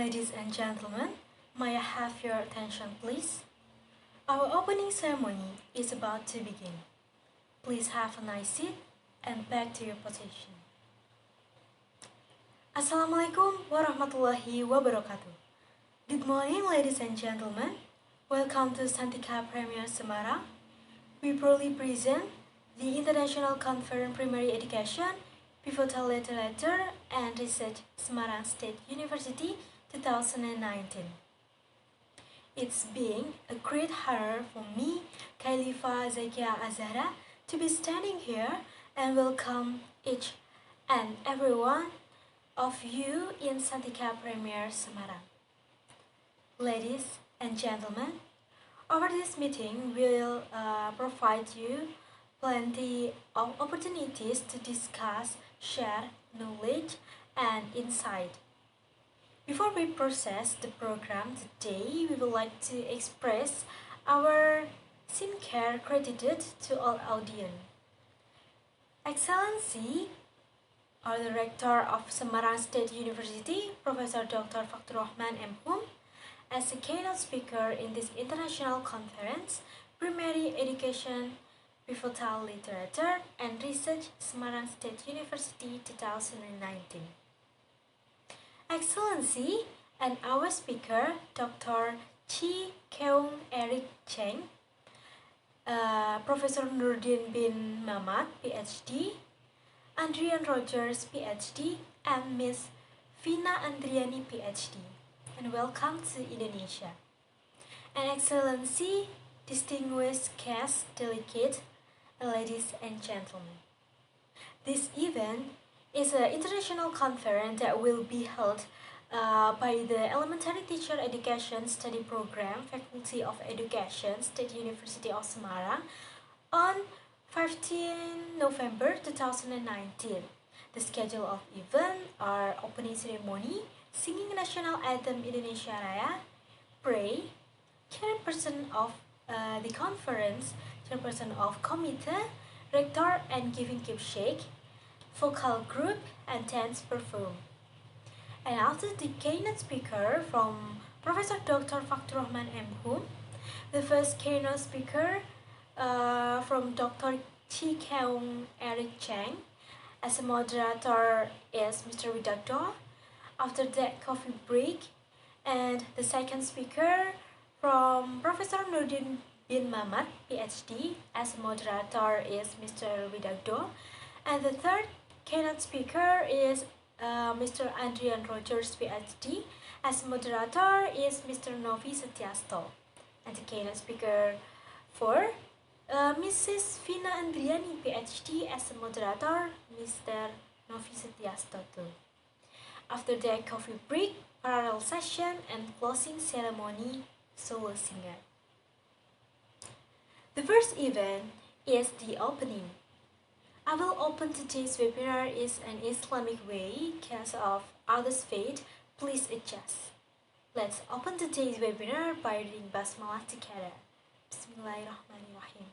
Ladies and gentlemen, may I have your attention please? Our opening ceremony is about to begin. Please have a nice seat and back to your position. Assalamualaikum warahmatullahi wabarakatuh. Good morning ladies and gentlemen. Welcome to Santika Premier Semarang. We proudly present the International Conference Primary Education, Pivotal Literature and Research Semarang State University 2019. It's been a great honor for me, Kailifa, Zakia, Azzahra, to be standing here and welcome each and every one of you in Santika Premier Semarang. Ladies and gentlemen, over this meeting will provide you plenty of opportunities to discuss, share knowledge and insight. Before we process the program today, we would like to express our sincere gratitude to all audience. Excellency, our Director of Semarang State University, Professor Dr. Fakhur Rahman M.Hum, as a keynote speaker in this International Conference, Primary Education, Pivotal Literature and Research Semarang State University 2019. Excellency, and our speaker, Dr. Chi Keung Eric Cheng, Professor Nurdin bin Mamat, PhD, Adrian Rogers, PhD, and Miss Vina Andriani, PhD. And welcome to Indonesia. And Excellency, distinguished guest delegate, ladies and gentlemen. This event is an international conference that will be held by the Elementary Teacher Education Study Program, Faculty of Education, State University of Semarang on 15 November 2019. The schedule of event are opening ceremony, singing national anthem Indonesia Raya, pray, chairperson of the conference, chairperson of committee, rector and giving keepsake, vocal group and dance perform. And after the keynote speaker from Professor Dr. Fakhur Rahman M.Hum, the first keynote speaker from Dr. Chi Keung Eric Cheng, as a moderator is Mr. Widakdo. After that, coffee break, and the second speaker from Professor Nurdin bin Mamat, PhD, as a moderator is Mr. Widakdo, and the third keynote speaker is Mr. Adrian Rogers, PhD, as moderator is Mr. Novi Setiasto, and the keynote speaker for Mrs. Vina Andriani, PhD, as a moderator, Mr. Novi Setiasto too. After that, coffee break, parallel session, and closing ceremony, solo singer. The first event is the opening. I will open today's webinar is an Islamic way, case of others' faith, please adjust. Let's open today's webinar by reading Basmalah together. Bismillahirrahmanirrahim.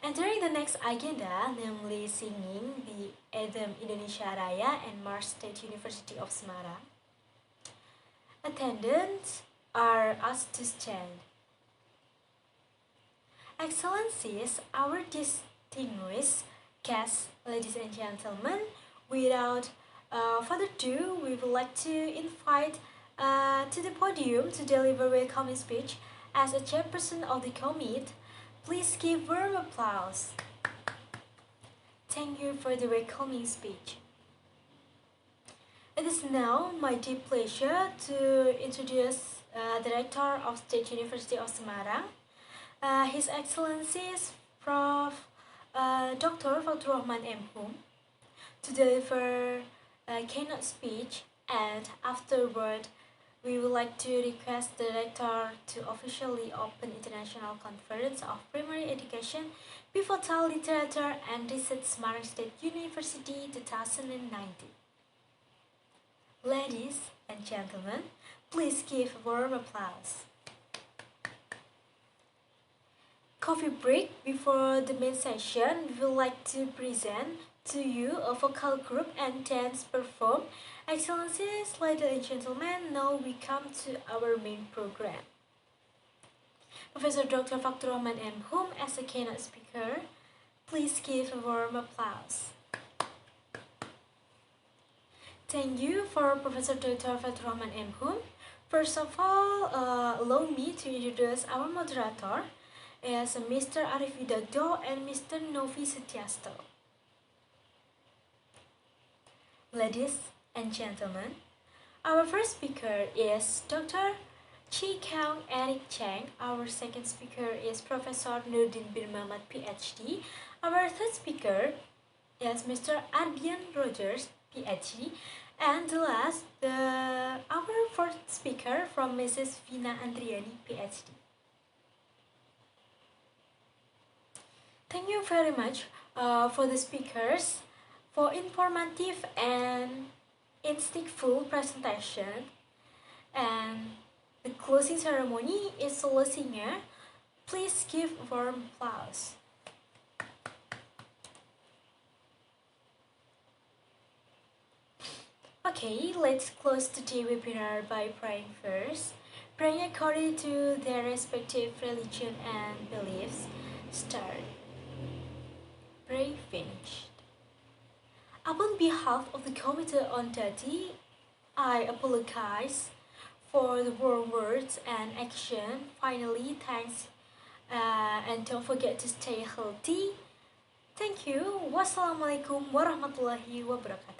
Entering the next agenda, namely singing the anthem Indonesia Raya and March State University of Semarang. Attendants are asked to stand. Excellencies, our distinguished guests, ladies and gentlemen, without further ado, we would like to invite to the podium to deliver welcoming speech as a chairperson of the committee. Please give warm applause. Thank you for the welcoming speech. It is now my deep pleasure to introduce Director of State University of Semarang, His Excellencies Prof. Dr. Fakhur Rahman M.Hum, to deliver a keynote speech, and afterward we would like to request the Director to officially open International Conference of Primary Education, Pivotal Literature and Research Semarang State University 2019. Ladies and gentlemen, please give a warm applause. Coffee break before the main session, we would like to present to you a vocal group and dance perform. Excellencies, ladies and gentlemen, now we come to our main program. Professor Dr. Faktur Rahman M. Hum as a keynote speaker. Please give a warm applause. Thank you for Professor Dr. Faktur Rahman M. Hum. First of all, allow me to introduce our moderator as Mr. Arif Widodo and Mr. Novi Setiasto. Ladies and gentlemen, our first speaker is Dr. Chi Kang Eric Chang. Our second speaker is Professor Nurdin bin Mamat, PhD. Our third speaker is Mr. Adrian Rogers, PhD. And the last, our fourth speaker from Mrs. Vina Andriani, PhD. Thank you very much for the speakers for informative and insightful presentation. And the closing ceremony is solo singer. Please give warm applause. Okay, let's close today's webinar by praying first. Praying according to their respective religion and beliefs. Start. Pray finished. On behalf of the Committee on Duty, I apologize for the wrong words and action. Finally, thanks and don't forget to stay healthy. Thank you. Wassalamualaikum warahmatullahi wabarakatuh.